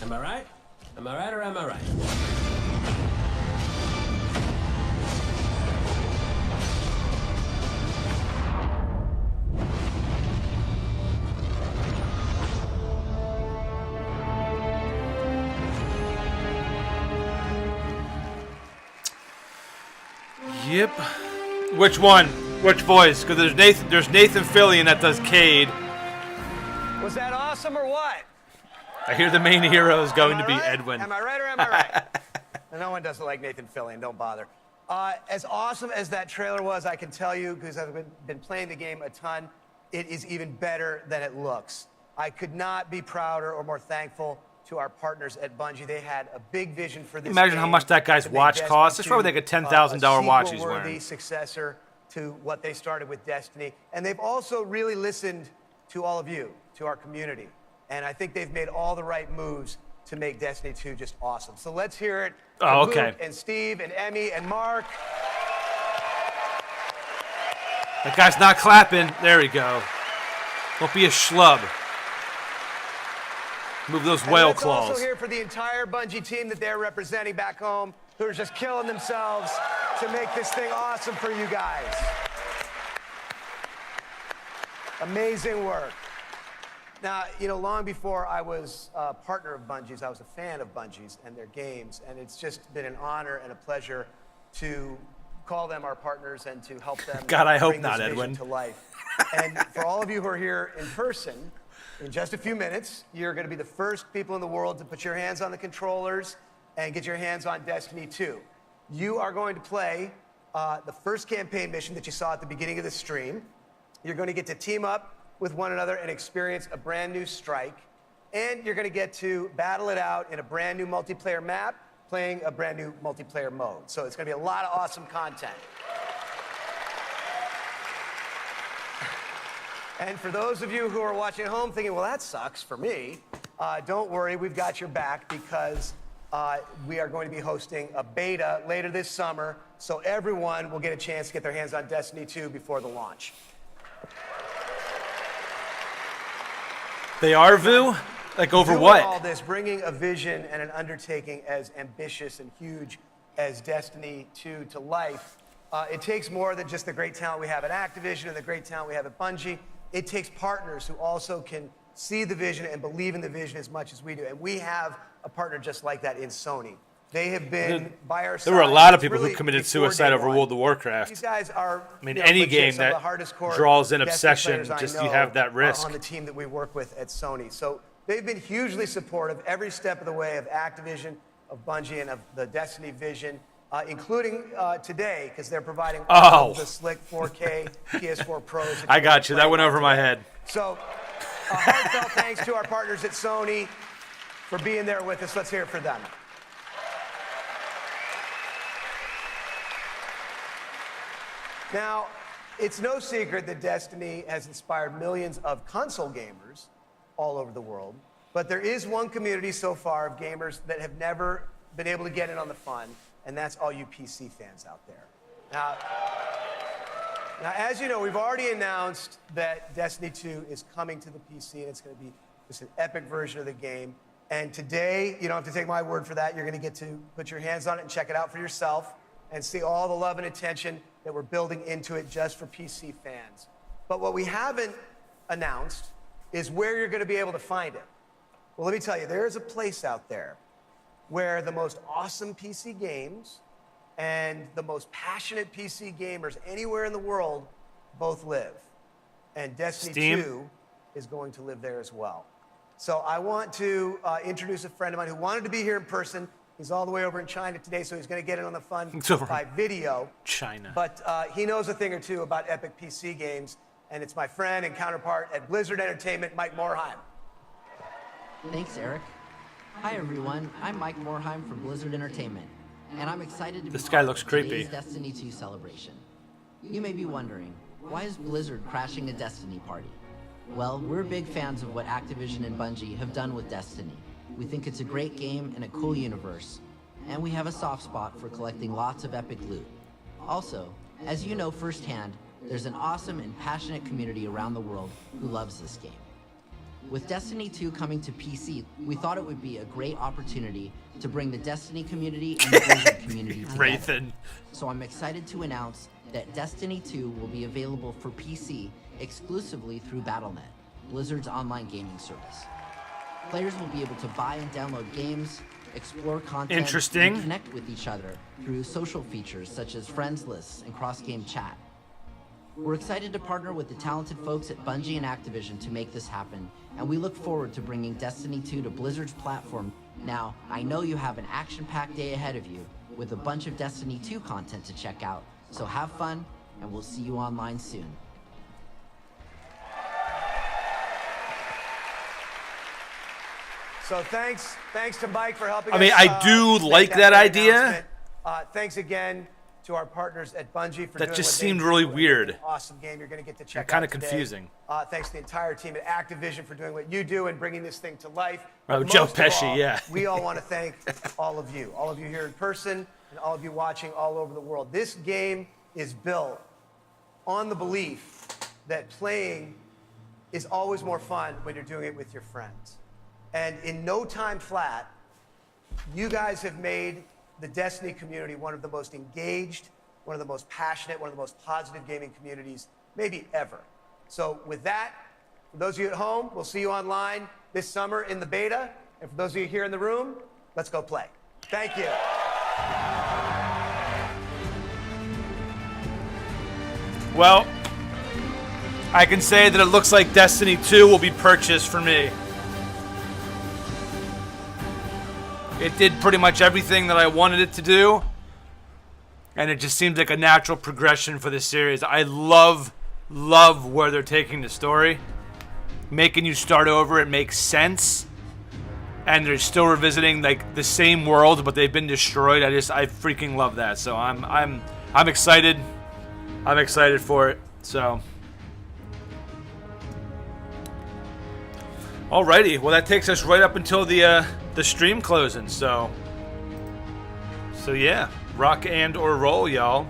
Am I right? Am I right or am I right? Yep. Which one? Which voice? Because there's Nathan Fillion that does Cade. Was that awesome or what? I hear the main hero is going to be Edwin. Am I right or am I right? No one doesn't like Nathan Fillion, don't bother. As awesome as that trailer was, I can tell you, because I've been playing the game a ton, it is even better than it looks. I could not be prouder or more thankful to our partners at Bungie. They had a big vision for this Imagine how game much that guy's to make watch Destiny costs. It's 2, probably like a $10,000 watch he's sequel-worthy wearing. successor to what they started with Destiny. And they've also really listened to all of you, to our community. And I think they've made all the right moves to make Destiny 2 just awesome. So let's hear it from Oh, okay. Luke and Steve and Emmy and Mark. That guy's not clapping. There we go. Don't be a schlub. Move those whale And let's claws. also hear for the entire Bungie team that they're representing back home, who are just killing themselves to make this thing awesome for you guys. Amazing work. Now, you know, long before I was a partner of Bungie's, I was a fan of Bungie's and their games, and it's just been an honor and a pleasure to call them our partners and to help them God, I hope bring not, this vision Edwin. to life. And for all of you who are here in person, in just a few minutes, you're going to be the first people in the world to put your hands on the controllers and get your hands on Destiny 2. You are going to play the first campaign mission that you saw at the beginning of the stream. You're going to get to team up with one another and experience a brand new strike. And you're going to get to battle it out in a brand new multiplayer map, playing a brand new multiplayer mode. So it's going to be a lot of awesome content. And for those of you who are watching at home thinking, well, that sucks for me, don't worry, we've got your back, because we are going to be hosting a beta later this summer, so everyone will get a chance to get their hands on Destiny 2 before the launch. They are Vu? Like over Doing what? all this, bringing a vision and an undertaking as ambitious and huge as Destiny 2 to life, it takes more than just the great talent we have at Activision and the great talent we have at Bungie. It takes partners who also can see the vision and believe in the vision as much as we do. And we have a partner just like that in Sony. They have been by our side. There were a lot of since people who really committed before suicide day over one. World of Warcraft. These guys are, I mean, you know, any legit game some of the that hardest core draws in Destiny obsession, players I just know you have that risk. on the team that we work with at Sony. So they've been hugely supportive every step of the way of Activision, of Bungie, and of the Destiny vision, including today, because they're providing all of the slick 4K PS4 Pros. that I you got can you. That play went on over my today. head. So a heartfelt thanks to our partners at Sony for being there with us. Let's hear it for them. Now, it's no secret that Destiny has inspired millions of console gamers all over the world, but there is one community so far of gamers that have never been able to get in on the fun, and that's all you PC fans out there. Now, Now, as you know, we've already announced that Destiny 2 is coming to the PC, and it's going to be just an epic version of the game. And today, you don't have to take my word for that. You're going to get to put your hands on it and check it out for yourself and see all the love and attention that we're building into it just for PC fans. But what we haven't announced is where you're going to be able to find it. Well, let me tell you, there is a place out there where the most awesome PC games and the most passionate PC gamers anywhere in the world both live. And Destiny Steam? 2 is going to live there as well. So I want to introduce a friend of mine who wanted to be here in person. He's all the way over in China today, so he's going to get in on the fun by video. China. But he knows a thing or two about epic PC games, and it's my friend and counterpart at Blizzard Entertainment, Mike Morhaime. Thanks, Eric. Hi, everyone. I'm Mike Morhaime from Blizzard Entertainment, and I'm excited to be This guy part looks of creepy. today's Destiny 2 celebration. You may be wondering, why is Blizzard crashing a Destiny party? Well, we're big fans of what Activision and Bungie have done with Destiny. We think it's a great game and a cool universe, and we have a soft spot for collecting lots of epic loot. Also, as you know firsthand, there's an awesome and passionate community around the world who loves this game. With Destiny 2 coming to PC, we thought it would be a great opportunity to bring the Destiny community and the Blizzard community together. Rathan. So I'm excited to announce that Destiny 2 will be available for PC exclusively through Battle.net, Blizzard's online gaming service. Players will be able to buy and download games, explore content, Interesting. and connect with each other through social features such as friends lists and cross-game chat. We're excited to partner with the talented folks at Bungie and Activision to make this happen, and we look forward to bringing Destiny 2 to Blizzard's platform. Now, I know you have an action-packed day ahead of you with a bunch of Destiny 2 content to check out, so have fun, and we'll see you online soon. So thanks to Mike for helping us. I mean, I do make like that great idea. announcement. Thanks again to our partners at Bungie for That doing just what they seemed do. really It's weird. an awesome game you're going to get to check out Kinda today. confusing. Thanks to the entire team at Activision for doing what you do and bringing this thing to life. Oh, But Joe most of Pesci, all, yeah. We all want to thank all of you here in person and all of you watching all over the world. This game is built on the belief that playing is always more fun when you're doing it with your friends. And in no time flat, you guys have made the Destiny community one of the most engaged, one of the most passionate, one of the most positive gaming communities maybe ever. So with that, for those of you at home, we'll see you online this summer in the beta. And for those of you here in the room, let's go play. Thank you. Well, I can say that it looks like Destiny 2 will be purchased for me. It did pretty much everything that I wanted it to do, and it just seems like a natural progression for the series. I love where they're taking the story. Making you start over, it makes sense. And they're still revisiting like the same world, but they've been destroyed. I freaking love that. So I'm excited. I'm excited for it. So alrighty, well that takes us right up until the stream closing. So yeah, rock and or roll, y'all.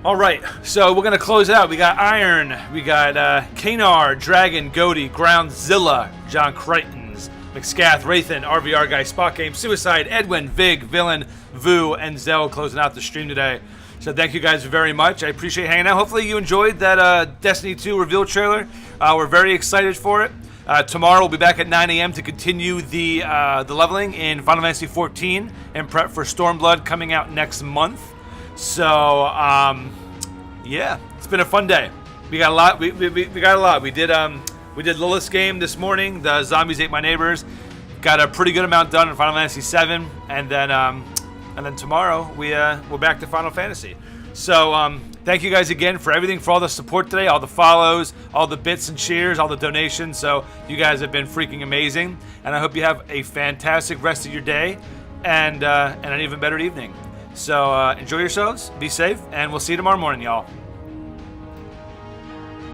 All right, so we're gonna close out. We got Iron, we got Kanar, Dragon, Goaty, Groundzilla, John Crichtons, McScath, Rathan, RVR Guy, Spot Game, Suicide, Edwin, Vig, Villain, Vu, and Zell closing out the stream today. So thank you guys very much. I appreciate hanging out. Hopefully you enjoyed that Destiny 2 reveal trailer. We're very excited for it. Tomorrow we'll be back at 9 a.m. to continue the leveling in Final Fantasy 14 and prep for Stormblood coming out next month. So yeah, it's been a fun day. We got a lot. We got a lot. We did Lilith's game this morning. The Zombies Ate My Neighbors. Got a pretty good amount done in Final Fantasy 7, and then tomorrow we're back to Final Fantasy. So thank you guys again for everything, for all the support today, all the follows, all the bits and cheers, all the donations. So you guys have been freaking amazing, and I hope you have a fantastic rest of your day and an even better evening. So enjoy yourselves, be safe, and we'll see you tomorrow morning, y'all.